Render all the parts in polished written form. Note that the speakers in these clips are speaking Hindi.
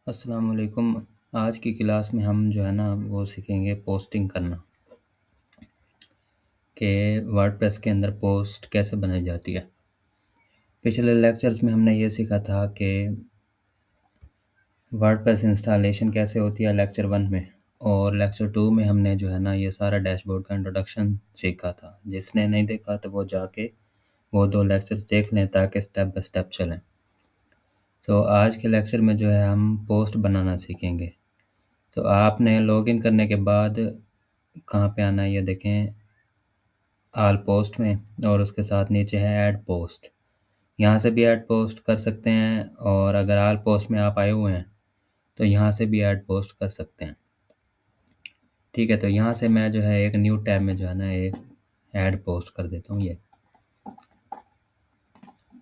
अस्सलाम वालेकुम। आज की क्लास में हम जो है ना वो सीखेंगे पोस्टिंग करना कि वर्डप्रेस के अंदर पोस्ट कैसे बनाई जाती है। पिछले लेक्चर्स में हमने ये सीखा था कि वर्डप्रेस इंस्टॉलेशन कैसे होती है लेक्चर 1 में, और लेक्चर 2 में हमने जो है ना ये सारा डैशबोर्ड का इंट्रोडक्शन सीखा था। जिसने नहीं देखा तो वो जाके वो 2 लेक्चर्स देख लें ताकि स्टेप बाय स्टेप चलें। तो आज के लेक्चर में जो है हम पोस्ट बनाना सीखेंगे। तो आपने लॉगिन करने के बाद कहाँ पे आना है ये देखें, ऑल पोस्ट में, और उसके साथ नीचे है ऐड पोस्ट। यहाँ से भी ऐड पोस्ट कर सकते हैं, और अगर ऑल पोस्ट में आप आए हुए हैं तो यहाँ से भी ऐड पोस्ट कर सकते हैं। ठीक है, तो यहाँ से मैं जो है एक न्यू टैब में जो है ना एक ऐड पोस्ट कर देता हूँ ये।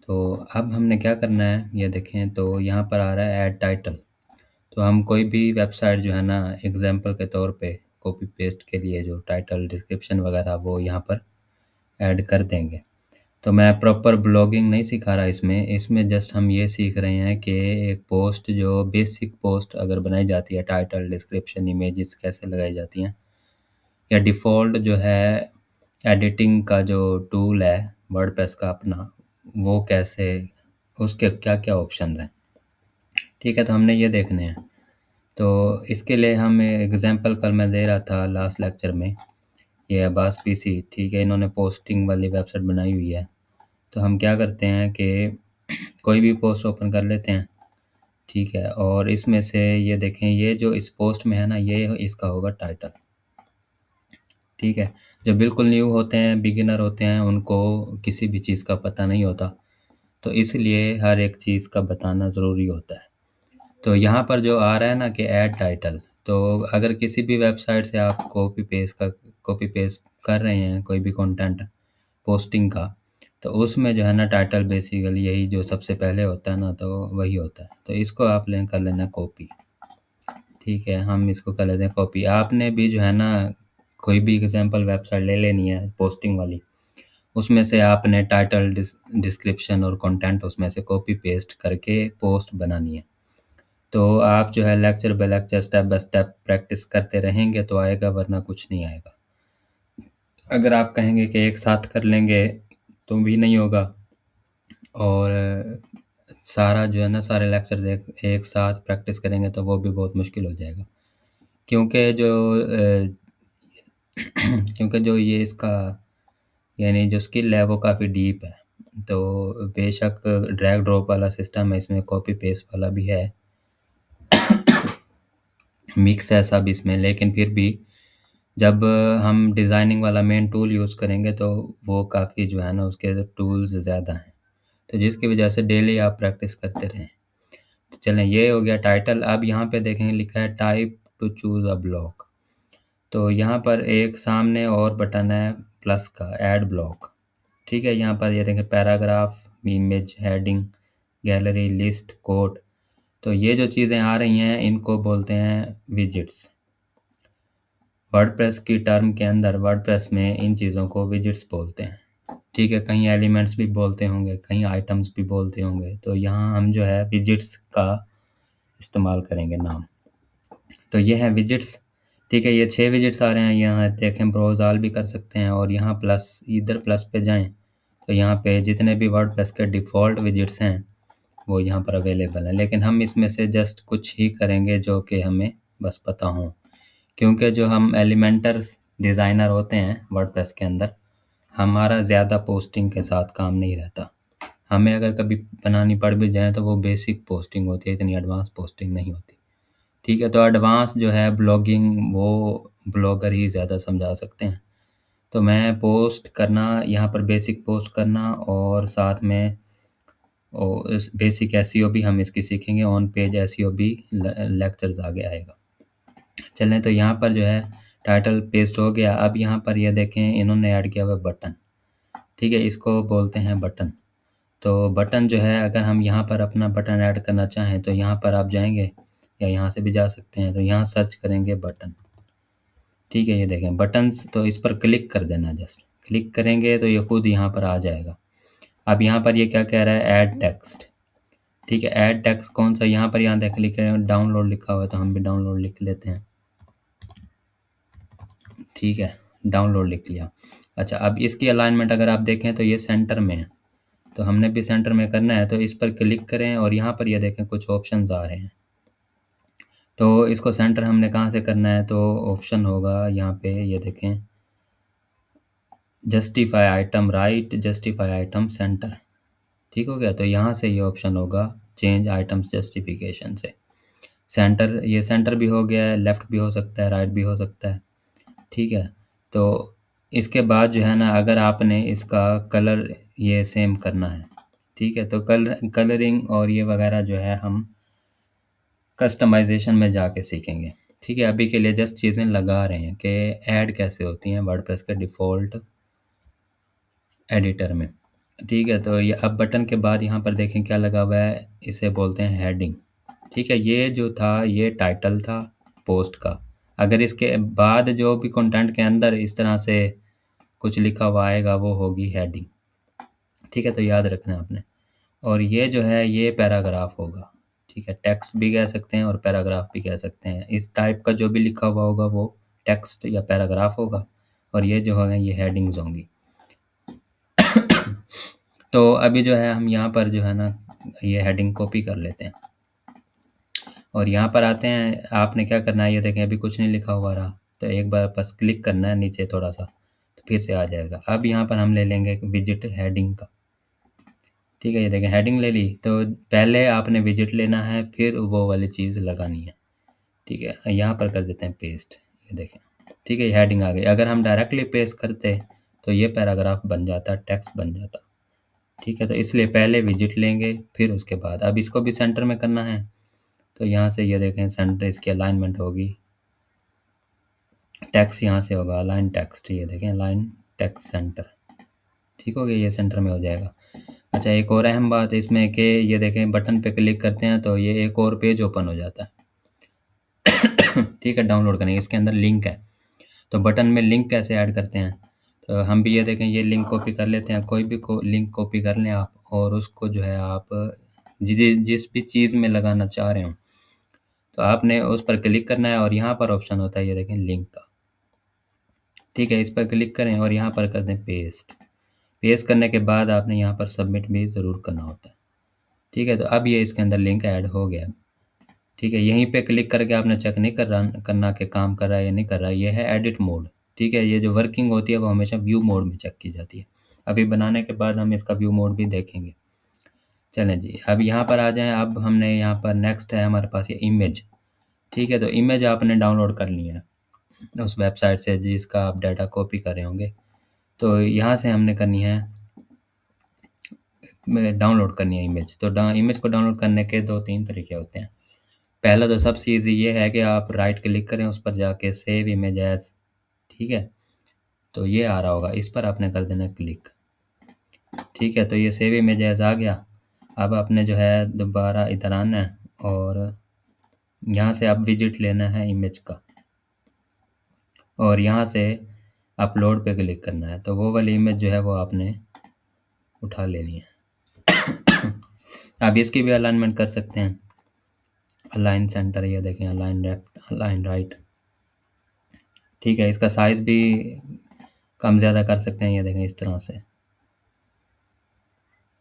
तो अब हमने क्या करना है ये देखें, तो यहाँ पर आ रहा है ऐड टाइटल। तो हम कोई भी वेबसाइट जो है ना एग्जाम्पल के तौर पे कॉपी पेस्ट के लिए जो टाइटल डिस्क्रिप्शन वगैरह वो यहाँ पर ऐड कर देंगे। तो मैं प्रॉपर ब्लॉगिंग नहीं सिखा रहा इसमें जस्ट हम ये सीख रहे हैं कि एक पोस्ट जो बेसिक पोस्ट अगर बनाई जाती है, टाइटल डिस्क्रिप्शन इमेजेस कैसे लगाई जाती हैं, या डिफ़ॉल्ट जो है एडिटिंग का जो टूल है वर्डप्रेस का अपना, वो कैसे, उसके क्या क्या ऑप्शन हैं। ठीक है, तो हमने ये देखने हैं। तो इसके लिए हम एग्जांपल कल मैं दे रहा था लास्ट लेक्चर में, ये अब्बास पीसी, ठीक है, इन्होंने पोस्टिंग वाली वेबसाइट बनाई हुई है। तो हम क्या करते हैं कि कोई भी पोस्ट ओपन कर लेते हैं, ठीक है, और इसमें से ये देखें, ये जो इस पोस्ट में है ना ये इसका होगा टाइटल। ठीक है, जो बिल्कुल न्यू होते हैं, बिगिनर होते हैं, उनको किसी भी चीज़ का पता नहीं होता, तो इसलिए हर एक चीज़ का बताना ज़रूरी होता है। तो यहाँ पर जो आ रहा है ना कि ऐड टाइटल, तो अगर किसी भी वेबसाइट से आप कॉपी पेस्ट कर रहे हैं कोई भी कंटेंट पोस्टिंग का, तो उसमें जो है ना टाइटल बेसिकली यही जो सबसे पहले होता है ना, तो वही होता है। तो इसको आप कर लेना कॉपी। ठीक है, हम इसको कर लेते हैं कॉपी। आपने भी जो है ना कोई भी एग्जांपल वेबसाइट ले लेनी है पोस्टिंग वाली, उसमें से आपने टाइटल डिस्क्रिप्शन और कंटेंट उसमें से कॉपी पेस्ट करके पोस्ट बनानी है। तो आप जो है lecture by lecture step by step practice करते रहेंगे तो आएगा, वरना कुछ नहीं आएगा। अगर आप कहेंगे कि एक साथ कर लेंगे तो भी नहीं होगा, और सारा जो है ना सारे लेक्चर एक साथ प्रैक्टिस करेंगे तो वो भी बहुत मुश्किल हो जाएगा। क्योंकि जो क्योंकि जो ये इसका यानी जो स्किल है वो काफ़ी डीप है। तो बेशक ड्रैग ड्रॉप वाला सिस्टम है इसमें, कॉपी पेस्ट वाला भी है, मिक्स है सब इसमें, लेकिन फिर भी जब हम डिज़ाइनिंग वाला मेन टूल यूज़ करेंगे तो वो काफ़ी जो है ना उसके टूल्स ज़्यादा हैं, तो जिसकी वजह से डेली आप प्रैक्टिस करते रहें। तो चलें, ये हो गया टाइटल। अब यहाँ पे देखेंगे लिखा है type two choose a block. तो यहाँ पर एक सामने और बटन है प्लस का, ऐड ब्लॉक। ठीक है, यहाँ पर ये देखें paragraph, image, heading, gallery, list, code. तो ये जो चीज़ें आ रही हैं इनको बोलते हैं विजिट्स। वर्डप्रेस की टर्म के अंदर वर्डप्रेस में इन चीज़ों को विजिट्स बोलते हैं। ठीक है, कहीं एलिमेंट्स भी बोलते होंगे, कहीं आइटम्स भी बोलते होंगे, तो यहाँ हम जो है विजिट्स का इस्तेमाल करेंगे नाम। तो ये हैं विजिट्स। ठीक है, ये 6 विजिट्स आ रहे हैं, यहाँ देखें ब्राउज़ ऑल भी कर सकते हैं, और यहाँ प्लस, इधर प्लस पे जाएं तो यहाँ पे जितने भी वर्डप्रेस के डिफ़ॉल्ट विजिट्स हैं वो यहाँ पर अवेलेबल हैं, लेकिन हम इसमें से जस्ट कुछ ही करेंगे जो कि हमें बस पता हो, क्योंकि जो हम एलिमेंटर्स डिज़ाइनर होते हैं वर्डप्रेस के अंदर, हमारा ज़्यादा पोस्टिंग के साथ काम नहीं रहता। हमें अगर कभी बनानी पड़ भी जाए तो वो बेसिक पोस्टिंग होती है, इतनी एडवांस पोस्टिंग नहीं होती। ठीक है, तो एडवांस जो है ब्लॉगिंग वो ब्लॉगर ही ज़्यादा समझा सकते हैं। तो मैं पोस्ट करना यहाँ पर बेसिक पोस्ट करना, और साथ में इस बेसिक एसईओ भी हम इसकी सीखेंगे, ऑन पेज एसईओ भी लेक्चर्स आगे आएगा। चलें, तो यहाँ पर जो है टाइटल पेस्ट हो गया। अब यहाँ पर ये देखें इन्होंने ऐड किया हुआ बटन। ठीक है, इसको बोलते हैं बटन। तो बटन जो है अगर हम यहाँ पर अपना बटन ऐड करना चाहें तो यहाँ पर आप जाएंगे, या यहाँ से भी जा सकते हैं, तो यहाँ सर्च करेंगे बटन। ठीक है, ये देखें बटन्स, तो इस पर क्लिक कर देना, जस्ट क्लिक करेंगे तो ये खुद यहाँ पर आ जाएगा। अब यहाँ पर ये क्या कह रहा है, ऐड टेक्स्ट। ठीक है, ऐड टेक्स्ट कौन सा, यहाँ पर यहाँ देख लिख रहे हैं डाउनलोड लिखा हुआ है, तो हम भी डाउनलोड लिख लेते हैं। ठीक है, डाउनलोड लिख लिया। अच्छा, अब इसकी अलाइनमेंट अगर आप देखें तो ये सेंटर में है, तो हमने भी सेंटर में करना है, तो इस पर क्लिक करें और यहाँ पर ये देखें कुछ ऑप्शंस आ रहे हैं। तो इसको सेंटर हमने कहाँ से करना है, तो ऑप्शन होगा यहाँ पे, ये देखें justify item right, justify item centre. ठीक हो गया, तो यहाँ से ये ऑप्शन होगा चेंज आइटम्स जस्टिफिकेशन से सेंटर, ये सेंटर भी हो गया है, लेफ़्ट भी हो सकता है, राइट भी हो सकता है। ठीक है, तो इसके बाद जो है ना, अगर आपने इसका कलर ये सेम करना है, ठीक है, तो कलरिंग और ये वगैरह जो है हम कस्टमाइजेशन में जाके सीखेंगे। ठीक है, अभी के लिए जस्ट चीज़ें लगा रहे हैं कि ऐड कैसे होती हैं वर्डप्रेस के डिफ़ॉल्ट एडिटर में। ठीक है, तो ये अब बटन के बाद यहाँ पर देखें क्या लगा हुआ है, इसे बोलते हैं हेडिंग। ठीक है, ये जो था ये टाइटल था पोस्ट का। अगर इसके बाद जो भी कंटेंट के अंदर इस तरह से कुछ लिखा हुआ आएगा वो होगी हेडिंग। ठीक है, तो याद रखना है आपने। और ये जो है ये पैराग्राफ होगा। ठीक है, टेक्स्ट भी कह सकते हैं और पैराग्राफ भी कह सकते हैं। इस टाइप का जो भी लिखा हुआ होगा वो टेक्स्ट या पैराग्राफ होगा, और ये जो होगा ये हेडिंग्स होंगी। तो अभी जो है हम यहाँ पर जो है ना ये हेडिंग कॉपी कर लेते हैं और यहाँ पर आते हैं। आपने क्या करना है, ये देखें अभी कुछ नहीं लिखा हुआ रहा, तो एक बार बस क्लिक करना है नीचे थोड़ा सा, तो फिर से आ जाएगा। अब यहाँ पर हम ले लेंगे विजिट हेडिंग का। ठीक है, ये देखें हेडिंग ले ली, तो पहले आपने विजिट लेना है, फिर वो वाली चीज़ लगानी है। ठीक है, यहाँ पर कर देते हैं पेस्ट, ये देखें। ठीक है, ये हेडिंग आ गई। अगर हम डायरेक्टली पेस्ट करते तो ये पैराग्राफ बन जाता, टेक्स्ट बन जाता। ठीक है, तो इसलिए पहले विजिट लेंगे, फिर उसके बाद अब इसको भी सेंटर में करना है, तो यहाँ से ये देखें सेंटर, इसकी अलाइनमेंट होगी, टेक्स्ट यहाँ से होगा अलाइन टेक्स्ट, ये देखें अलाइन टेक्स्ट सेंटर। ठीक हो गया, ये सेंटर में हो जाएगा। अच्छा, एक और अहम बात है इसमें कि ये देखें बटन पे क्लिक करते हैं तो ये एक और पेज ओपन हो जाता है। ठीक है, डाउनलोड करेंगे, इसके अंदर लिंक है, तो बटन में लिंक कैसे ऐड करते हैं, तो हम भी ये देखें ये लिंक कॉपी कर लेते हैं। कोई भी लिंक कॉपी कर लें आप, और उसको जो है आप जिस भी चीज़ में लगाना चाह रहे हो, तो आपने उस पर क्लिक करना है और यहाँ पर ऑप्शन होता है, ये देखें लिंक का। ठीक है, इस पर क्लिक करें और यहाँ पर कर दें पेस्ट। पेस्ट करने के बाद आपने यहाँ पर सबमिट भी ज़रूर करना होता है। ठीक है, तो अब ये इसके अंदर लिंक ऐड हो गया। ठीक है, यहीं पे क्लिक करके आपने चेक नहीं करना कि काम कर रहा है या नहीं कर रहा है, ये है एडिट मोड। ठीक है, ये जो वर्किंग होती है वो हमेशा व्यू मोड में चेक की जाती है। अभी बनाने के बाद हम इसका व्यू मोड भी देखेंगे। चलें जी, अब यहाँ पर आ जाएं। अब हमने यहाँ पर नेक्स्ट है हमारे पास ये इमेज। ठीक है, तो इमेज आपने डाउनलोड कर लिया है उस वेबसाइट से जिसका आप डाटा कॉपी कर रहे होंगे। तो यहाँ से हमने करनी है डाउनलोड करनी है इमेज। तो इमेज को डाउनलोड करने के 2-3 तरीके होते हैं। पहला तो सबसे ईजी ये है कि आप राइट क्लिक करें उस पर जाके सेव इमेज एज। ठीक है, तो ये आ रहा होगा, इस पर आपने कर देना क्लिक। ठीक है, तो ये सेव इमेज एज आ गया। अब आपने जो है दोबारा इधर आना है और यहाँ से आप विजिट लेना है इमेज का, और यहाँ से अपलोड पे क्लिक करना है, तो वो वाली इमेज जो है वो आपने उठा लेनी है। आप इसकी भी अलाइनमेंट कर सकते हैं, अलाइन सेंटर, ये देखें अलाइन लेफ्ट अलाइन राइट। ठीक है, इसका साइज़ भी कम ज़्यादा कर सकते हैं, ये देखें इस तरह से।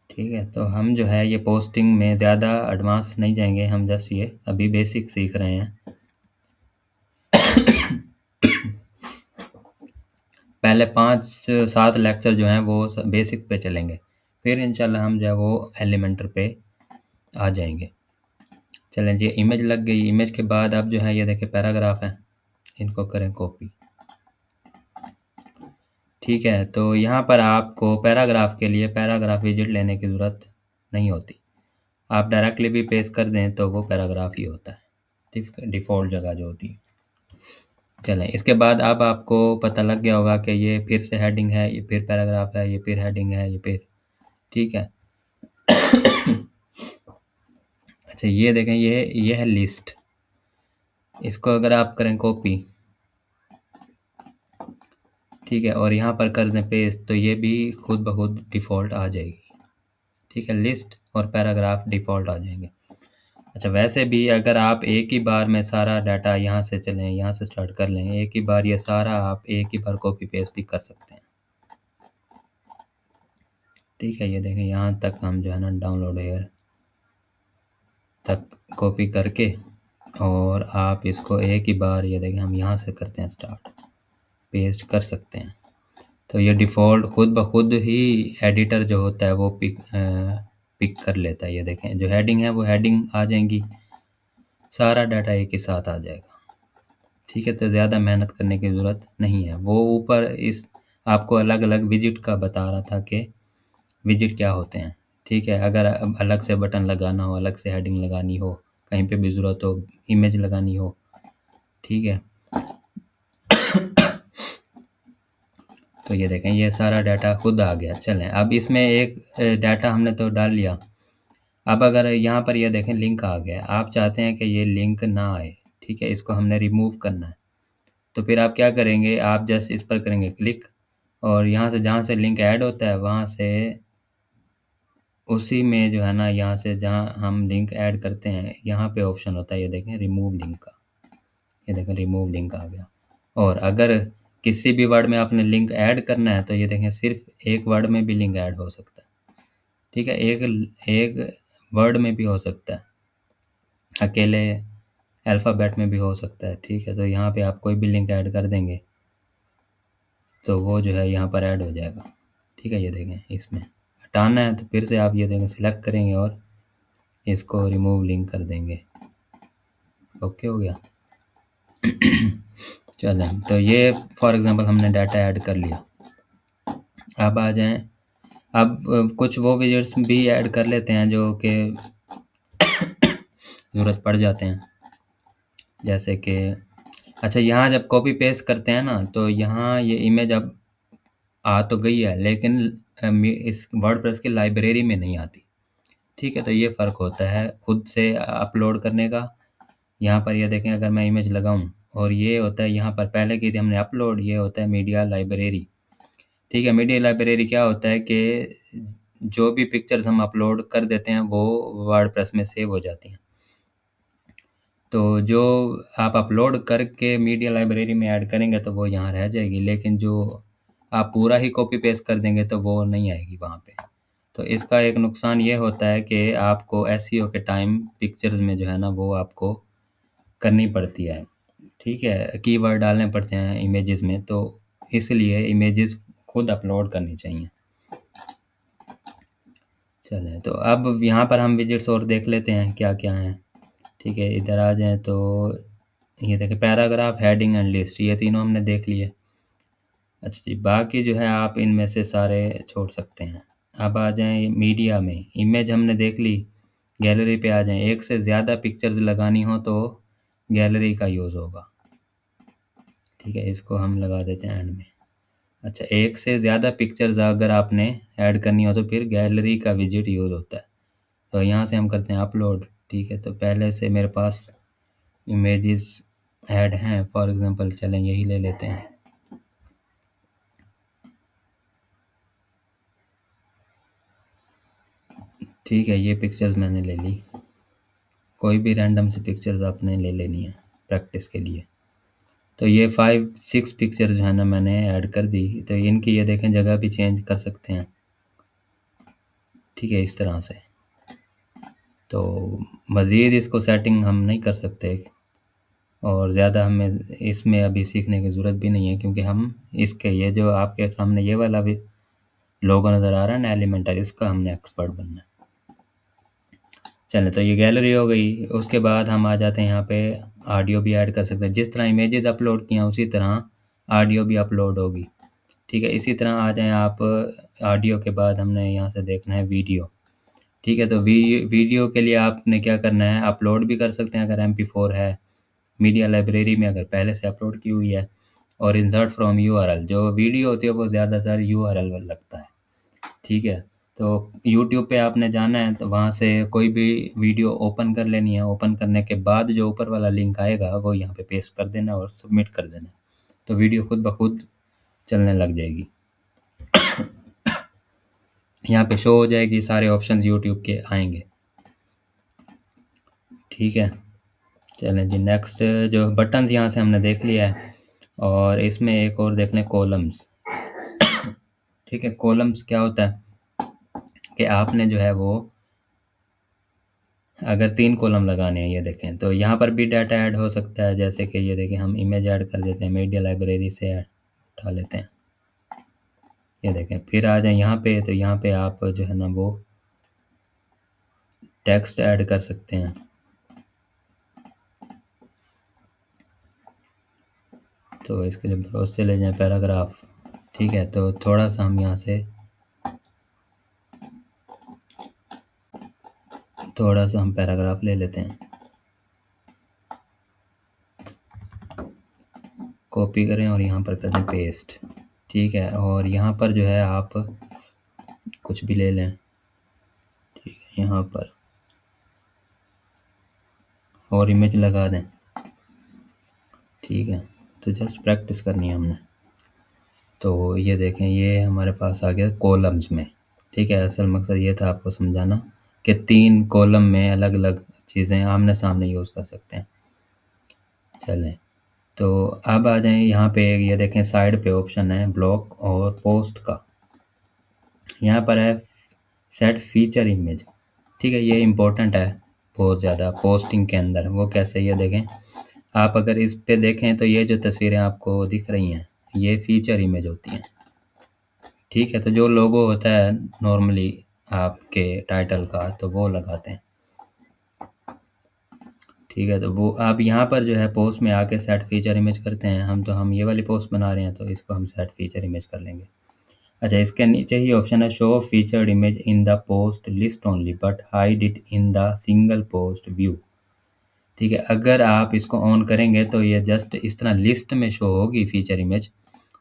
ठीक है, तो हम जो है ये पोस्टिंग में ज़्यादा एडवांस नहीं जाएंगे, हम जस्ट ये अभी बेसिक सीख रहे हैं। पहले 5-7 लेक्चर जो हैं वो बेसिक पे चलेंगे, फिर इंशाल्लाह हम जो है वो एलिमेंटर पे आ जाएंगे। चलें जी, इमेज लग गई। इमेज के बाद अब जो है ये देखिए पैराग्राफ है, इनको करें कॉपी। ठीक है, तो यहाँ पर आपको पैराग्राफ के लिए पैराग्राफ विजिट लेने की ज़रूरत नहीं होती, आप डायरेक्टली भी पेस्ट कर दें तो वो पैराग्राफ ही होता है, डिफ़ॉल्ट जगह जो होती है। चलें, इसके बाद अब आपको पता लग गया होगा कि ये फिर से हेडिंग है, ये फिर पैराग्राफ है, ये फिर हेडिंग है, ये फिर। ठीक है। अच्छा, ये देखें ये है लिस्ट, इसको अगर आप करें कॉपी, ठीक है, और यहाँ पर कर दें पेस्ट, तो ये भी खुद ब खुद डिफ़ॉल्ट आ जाएगी। ठीक है, लिस्ट और पैराग्राफ डिफ़ॉल्ट आ जाएंगे। अच्छा, वैसे भी अगर आप एक ही बार में सारा डाटा यहाँ से चलें, यहाँ से स्टार्ट कर लें, एक ही बार ये सारा आप एक ही बार कॉपी पेस्ट भी कर सकते हैं। ठीक है, ये देखें यहाँ तक हम जो है ना डाउनलोड हेयर तक कॉपी करके और आप इसको एक ही बार ये देखें हम यहाँ से करते हैं स्टार्ट, पेस्ट कर सकते हैं। तो ये डिफ़ॉल्ट खुद ब खुद ही एडिटर जो होता है वो पिक कर लेता है। ये देखें जो हेडिंग है वो हेडिंग आ जाएंगी, सारा डाटा एक ही साथ आ जाएगा। ठीक है, तो ज़्यादा मेहनत करने की ज़रूरत नहीं है। वो ऊपर इस आपको अलग अलग विजिट का बता रहा था कि विजिट क्या होते हैं। ठीक है, अगर अलग से बटन लगाना हो, अलग से हेडिंग लगानी हो, कहीं पे भी ज़रूरत हो, इमेज लगानी हो, ठीक है। तो ये देखें ये सारा डाटा खुद आ गया। चलें अब इसमें एक डाटा हमने तो डाल लिया। अब अगर यहाँ पर ये देखें लिंक आ गया, आप चाहते हैं कि ये लिंक ना आए, ठीक है, इसको हमने रिमूव करना है। तो फिर आप क्या करेंगे, आप जस्ट इस पर करेंगे क्लिक और यहाँ से जहाँ से लिंक ऐड होता है वहाँ से उसी में जो है ना यहाँ से जहाँ हम लिंक ऐड करते हैं यहाँ पे ऑप्शन होता है, ये देखें रिमूव लिंक का। ये देखें रिमूव लिंक आ गया। और अगर किसी भी वर्ड में आपने लिंक ऐड करना है तो ये देखें सिर्फ एक वर्ड में भी लिंक ऐड हो सकता है। ठीक है, एक वर्ड में भी हो सकता है, अकेले अल्फ़ाबेट में भी हो सकता है। ठीक है, तो यहाँ पे आप कोई भी लिंक ऐड कर देंगे तो वो जो है यहाँ पर ऐड हो जाएगा। ठीक है, ये देखें इसमें हटाना है तो फिर से आप ये देखें सिलेक्ट करेंगे और इसको रिमूव लिंक कर देंगे। ओके हो गया। चलें, तो ये फॉर एग्ज़ाम्पल हमने डाटा ऐड कर लिया। अब आ जाएं, अब कुछ वो विजेट्स भी ऐड कर लेते हैं जो कि ज़रूरत पड़ जाते हैं, जैसे कि अच्छा यहाँ जब कॉपी पेस्ट करते हैं ना तो यहाँ ये इमेज अब आ तो गई है लेकिन इस वर्डप्रेस की लाइब्रेरी में नहीं आती। ठीक है, तो ये फ़र्क होता है खुद से अपलोड करने का। यहाँ पर ये देखें अगर मैं इमेज लगाऊं और ये होता है यहाँ पर पहले की थी हमने अपलोड, ये होता है मीडिया लाइब्रेरी। ठीक है, मीडिया लाइब्रेरी क्या होता है कि जो भी पिक्चर्स हम अपलोड कर देते हैं वो वर्डप्रेस में सेव हो जाती हैं। तो जो आप अपलोड करके मीडिया लाइब्रेरी में ऐड करेंगे तो वो यहाँ रह जाएगी, लेकिन जो आप पूरा ही कॉपी पेस्ट कर देंगे तो वो नहीं आएगी वहाँ पे। तो इसका एक नुकसान ये होता है कि आपको एसईओ के टाइम पिक्चर्स में जो है ना वो आपको करनी पड़ती है। ठीक है, कीवर्ड डालने पड़ते हैं इमेजेस में, तो इसलिए इमेजेस खुद अपलोड करनी चाहिए। चलें, तो अब यहाँ पर हम विजिट्स और देख लेते हैं क्या क्या हैं। ठीक है, इधर आ जाएं तो ये देखें पैराग्राफ, हेडिंग एंड लिस्ट, ये तीनों हमने देख लिए। अच्छा जी, बाकी जो है आप इनमें से सारे छोड़ सकते हैं। अब आ जाएं मीडिया में, इमेज हमने देख ली, गैलरी पे आ जाएं। एक से ज़्यादा पिक्चर्स लगानी हो तो गैलरी का यूज़ होगा। ठीक है, इसको हम लगा देते हैं एंड में। अच्छा, एक से ज़्यादा पिक्चर्स अगर आपने ऐड करनी हो तो फिर गैलरी का विजिट यूज़ होता है। तो यहाँ से हम करते हैं अपलोड। ठीक है, तो पहले से मेरे पास इमेजेस ऐड हैं, फॉर एग्ज़ाम्पल चलें यही ले लेते हैं। ठीक है, ये पिक्चर्स मैंने ले ली, कोई भी रैंडम सी पिक्चर्स आपने ले लेनी है प्रैक्टिस के लिए। तो ये 5-6 पिक्चर जो है ना मैंने ऐड कर दी, तो इनकी ये देखें जगह भी चेंज कर सकते हैं। ठीक है, इस तरह से। तो मज़ीद इसको सेटिंग हम नहीं कर सकते और ज़्यादा हमें इसमें अभी सीखने की ज़रूरत भी नहीं है, क्योंकि हम इसके ये जो आपके सामने ये वाला भी लोगो नज़र आ रहा है ना एलिमेंटर, इसका हमने एक्सपर्ट बनना है। चलें, तो ये गैलरी हो गई। उसके बाद हम आ जाते हैं यहाँ पे ऑडियो भी ऐड कर सकते हैं। जिस तरह इमेजेस अपलोड किए हैं उसी तरह ऑडियो भी अपलोड होगी। ठीक है, इसी तरह आ जाएं आप ऑडियो के बाद हमने यहाँ से देखना है वीडियो। ठीक है, तो वीडियो के लिए आपने क्या करना है, अपलोड भी कर सकते हैं अगर MP4 है, मीडिया लाइब्रेरी में अगर पहले से अपलोड की हुई है, और इंसर्ट फ्रॉम URL। जो वीडियो होती है वो ज़्यादातर URL लगता है। ठीक है, तो यूट्यूब पे आपने जाना है तो वहाँ से कोई भी वीडियो ओपन कर लेनी है। ओपन करने के बाद जो ऊपर वाला लिंक आएगा वो यहाँ पे पेस्ट कर देना और सबमिट कर देना, तो वीडियो खुद ब खुद चलने लग जाएगी। यहाँ पे शो हो जाएगी, सारे ऑप्शंस यूट्यूब के आएंगे। ठीक है, चलें जी नेक्स्ट। जो बटन्स यहाँ से हमने देख लिया है, और इसमें एक और देख लें, कॉलम्स। ठीक है, कॉलम्स क्या होता है कि आपने जो है वो अगर 3 कॉलम लगाने हैं, ये देखें, तो यहाँ पर भी डाटा ऐड हो सकता है। जैसे कि ये देखें, हम इमेज ऐड कर देते हैं, मीडिया लाइब्रेरी से उठा लेते हैं। ये देखें, फिर आ जाए यहाँ पे, तो यहाँ पे आप जो है ना वो टेक्स्ट ऐड कर सकते हैं। तो इसके लिए ब्राउज से ले जाएं पैराग्राफ। ठीक है, तो थोड़ा सा हम यहाँ से थोड़ा सा हम पैराग्राफ ले लेते हैं, कॉपी करें और यहाँ पर कर दें पेस्ट। ठीक है, और यहाँ पर जो है आप कुछ भी ले लें। ठीक है, यहाँ पर और इमेज लगा दें। ठीक है, तो जस्ट प्रैक्टिस करनी है हमने। तो ये देखें, ये हमारे पास आ गया कॉलम्स में। ठीक है, असल मकसद ये था आपको समझाना कि 3 कॉलम में अलग अलग चीज़ें आमने सामने यूज़ कर सकते हैं। चलें, तो अब आ जाएं यहाँ पे, ये देखें साइड पे ऑप्शन है ब्लॉक और पोस्ट का। यहाँ पर है सेट फीचर इमेज। ठीक है, ये इम्पोर्टेंट है बहुत ज़्यादा पोस्टिंग के अंदर। वो कैसे, ये देखें, आप अगर इस पे देखें तो ये जो तस्वीरें आपको दिख रही हैं, ये फीचर इमेज होती हैं। ठीक है, तो जो लोगो होता है नॉर्मली आपके टाइटल का, तो वो लगाते हैं। ठीक है, तो वो आप यहाँ पर जो है पोस्ट में आके सेट फीचर इमेज करते हैं। हम ये वाली पोस्ट बना रहे हैं, तो इसको हम सेट फीचर इमेज कर लेंगे। अच्छा, इसके नीचे ही ऑप्शन है show featured image in the post list only but hide it in the single post view. ठीक है, अगर आप इसको ऑन करेंगे तो ये जस्ट इस तरह लिस्ट में शो होगी फीचर इमेज,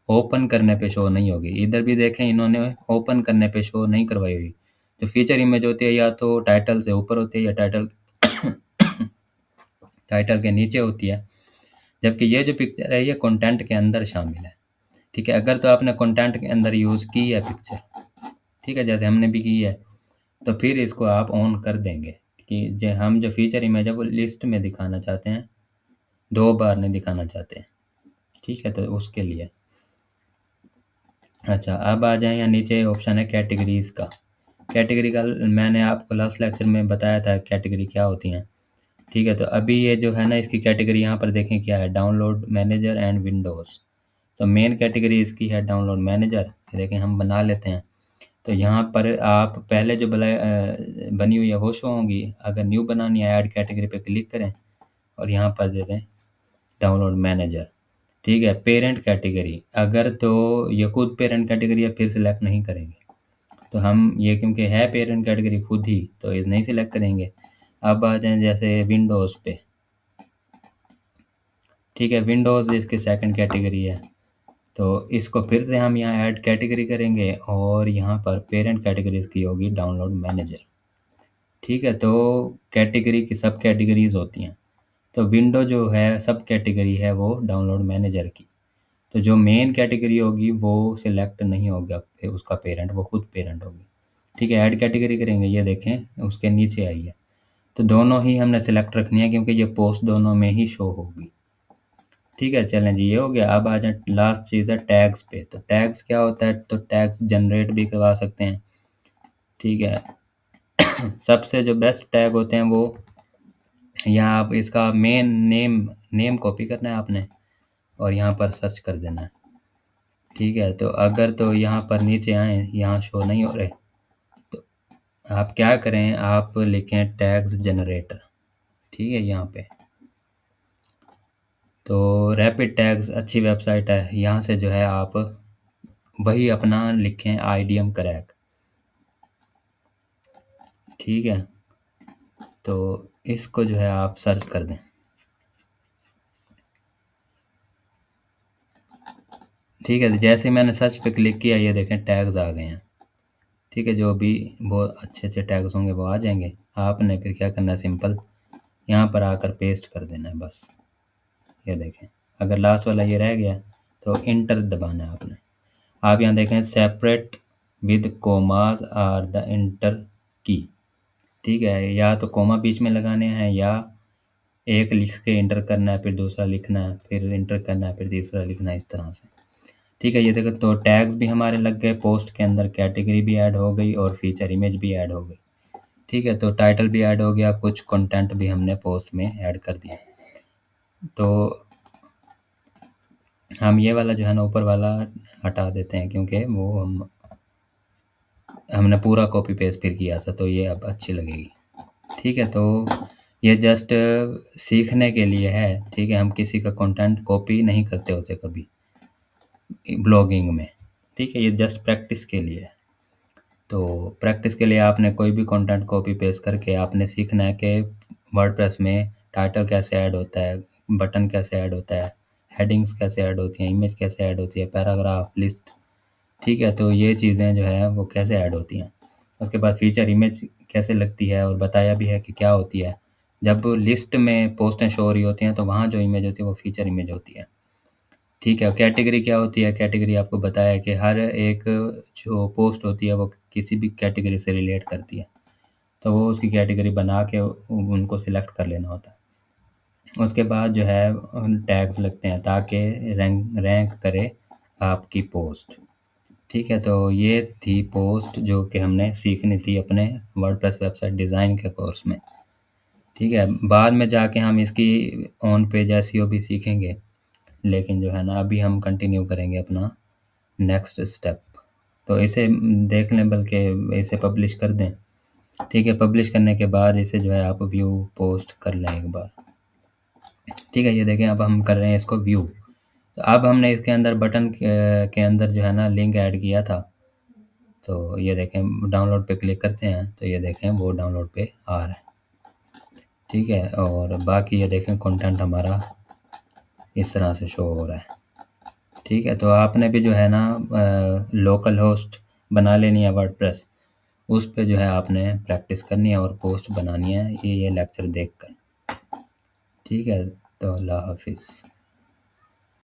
ओपन करने पे शो नहीं होगी। इधर भी देखें, इन्होंने ओपन करने पे शो नहीं करवाई हुई। जो फीचर इमेज होती है या तो टाइटल से ऊपर होती है या टाइटल के नीचे होती है, जबकि ये जो पिक्चर है ये कंटेंट के अंदर शामिल है। ठीक है, अगर तो आपने कंटेंट के अंदर यूज़ की है पिक्चर, ठीक है, जैसे हमने भी की है, तो फिर इसको आप ऑन कर देंगे कि हम जो फीचर इमेज है वो लिस्ट में दिखाना चाहते हैं, 2 बार नहीं दिखाना चाहते। ठीक है, तो उसके लिए। अच्छा, अब आ जाएँ, यहाँ नीचे ऑप्शन है कैटेगरीज़ का। कैटेगरी का मैंने आपको लास्ट लेक्चर में बताया था कैटेगरी क्या होती हैं। ठीक है, तो अभी ये जो है ना, इसकी कैटेगरी यहाँ पर देखें क्या है, डाउनलोड मैनेजर एंड विंडोज़। तो मेन कैटेगरी इसकी है डाउनलोड मैनेजर। देखें, हम बना लेते हैं। तो यहाँ पर आप पहले जो बनी हुई है वो शो होंगी। अगर न्यू बनानी है, ऐड कैटेगरी पे क्लिक करें और यहाँ पर दे दें डाउनलोड मैनेजर। ठीक है, पेरेंट कैटेगरी, अगर तो ये खुद पेरेंट कैटेगरी है फिर सिलेक्ट नहीं करेंगे। तो हम ये क्योंकि है पेरेंट कैटेगरी खुद ही, तो ये नहीं सिलेक्ट करेंगे। अब आ जाएं जैसे विंडोज़ पे। ठीक है, विंडोज़ इसकी सेकंड कैटेगरी है, तो इसको फिर से हम यहाँ ऐड कैटेगरी करेंगे और यहाँ पर पेरेंट कैटेगरी इसकी होगी डाउनलोड मैनेजर। ठीक है, तो कैटेगरी की सब कैटेगरीज़ होती हैं। तो विंडो जो है सब कैटेगरी है वो डाउनलोड मैनेजर की। तो जो मेन कैटेगरी होगी वो सिलेक्ट नहीं होगा फिर उसका पेरेंट, वो खुद पेरेंट होगी। ठीक है, ऐड कैटेगरी करेंगे, ये देखें उसके नीचे आई है। तो दोनों ही हमने सेलेक्ट रखनी है क्योंकि ये पोस्ट दोनों में ही शो होगी। ठीक है, चलें जी, ये हो गया। अब आ जाए लास्ट चीज़ है टैग्स पे। तो टैग्स क्या होता है, तो टैग्स जनरेट भी करवा सकते हैं। ठीक है, सबसे जो बेस्ट टैग होते हैं वो, यहाँ आप इसका मेन नेम कॉपी करना है आपने और यहाँ पर सर्च कर देना है। ठीक है, तो अगर तो यहाँ पर नीचे आए, यहाँ शो नहीं हो रहे, तो आप क्या करें, आप लिखें टैग्स जनरेटर। ठीक है, यहाँ पे तो रैपिड टैग्स अच्छी वेबसाइट है। यहाँ से जो है आप वही अपना लिखें आईडीएम क्रैक। ठीक है, तो इसको जो है आप सर्च कर दें। ठीक है, तो जैसे मैंने सर्च पे क्लिक किया, ये देखें टैग्स आ गए हैं। ठीक है, जो भी बहुत अच्छे अच्छे टैग्स होंगे वो आ जाएंगे। आपने फिर क्या करना है, सिंपल यहाँ पर आकर पेस्ट कर देना है बस। ये देखें, अगर लास्ट वाला ये रह गया तो इंटर दबाना है आपने। आप यहाँ देखें separate with commas are the enter key. ठीक है, या तो कोमा बीच में लगाने हैं, या एक लिख के इंटर करना है, फिर दूसरा लिखना है, फिर इंटर करना है, फिर तीसरा लिखना है, इस तरह से। ठीक है, ये देखो तो टैग्स भी हमारे लग गए, पोस्ट के अंदर कैटेगरी भी ऐड हो गई और फीचर इमेज भी ऐड हो गई। ठीक है, तो टाइटल भी ऐड हो गया, कुछ कंटेंट भी हमने पोस्ट में ऐड कर दिया। तो हम ये वाला जो है ना ऊपर वाला हटा देते हैं, क्योंकि वो हमने पूरा कॉपी पेस्ट फिर किया था, तो ये अब अच्छी लगेगी। ठीक है, तो ये जस्ट सीखने के लिए है। ठीक है, हम किसी का कंटेंट कॉपी नहीं करते होते कभी ब्लॉगिंग में। ठीक है, ये जस्ट प्रैक्टिस के लिए है। तो प्रैक्टिस के लिए आपने कोई भी कंटेंट कॉपी पेस्ट करके आपने सीखना है कि वर्डप्रेस में टाइटल कैसे ऐड होता है, बटन कैसे ऐड होता है, हेडिंग्स कैसे ऐड होती हैं, इमेज कैसे ऐड होती है, पैराग्राफ, लिस्ट। ठीक है, तो ये चीज़ें जो है वो कैसे ऐड होती हैं। उसके बाद फीचर इमेज कैसे लगती है, और बताया भी है कि क्या होती है। जब लिस्ट में पोस्टें शो हो रही होती हैं तो वहाँ जो इमेज होती है वो फीचर इमेज होती है। ठीक है, कैटेगरी क्या होती है? कैटेगरी आपको बताया है कि हर एक जो पोस्ट होती है वो किसी भी कैटेगरी से रिलेट करती है, तो वो उसकी कैटेगरी बना के उनको सिलेक्ट कर लेना होता है। उसके बाद जो है टैग्स लगते हैं ताकि रैंक रैंक करे आपकी पोस्ट। ठीक है, तो ये थी पोस्ट जो कि हमने सीखनी थी अपने वर्डप्रेस वेबसाइट डिज़ाइन के कोर्स में। ठीक है, बाद में जाके हम इसकी ऑन पेज एसईओ भी सीखेंगे, लेकिन जो है ना अभी हम कंटिन्यू करेंगे अपना नेक्स्ट स्टेप। तो इसे देख लें, बल्कि इसे पब्लिश कर दें। ठीक है, पब्लिश करने के बाद इसे जो है आप व्यू पोस्ट कर लें एक बार। ठीक है, ये देखें अब हम कर रहे हैं इसको व्यू। तो अब हमने इसके अंदर बटन के अंदर जो है ना लिंक ऐड किया था, तो ये देखें डाउनलोड पे क्लिक करते हैं तो ये देखें वो डाउनलोड पे आ रहा है। ठीक है, और बाकी ये देखें कंटेंट हमारा इस तरह से शो हो रहा है। ठीक है, तो आपने भी जो है ना लोकल होस्ट बना लेनी है वर्डप्रेस, उस पे जो है आपने प्रैक्टिस करनी है और पोस्ट बनानी है ये लेक्चर देखकर। ठीक है, तो अल्लाह हाफिज़।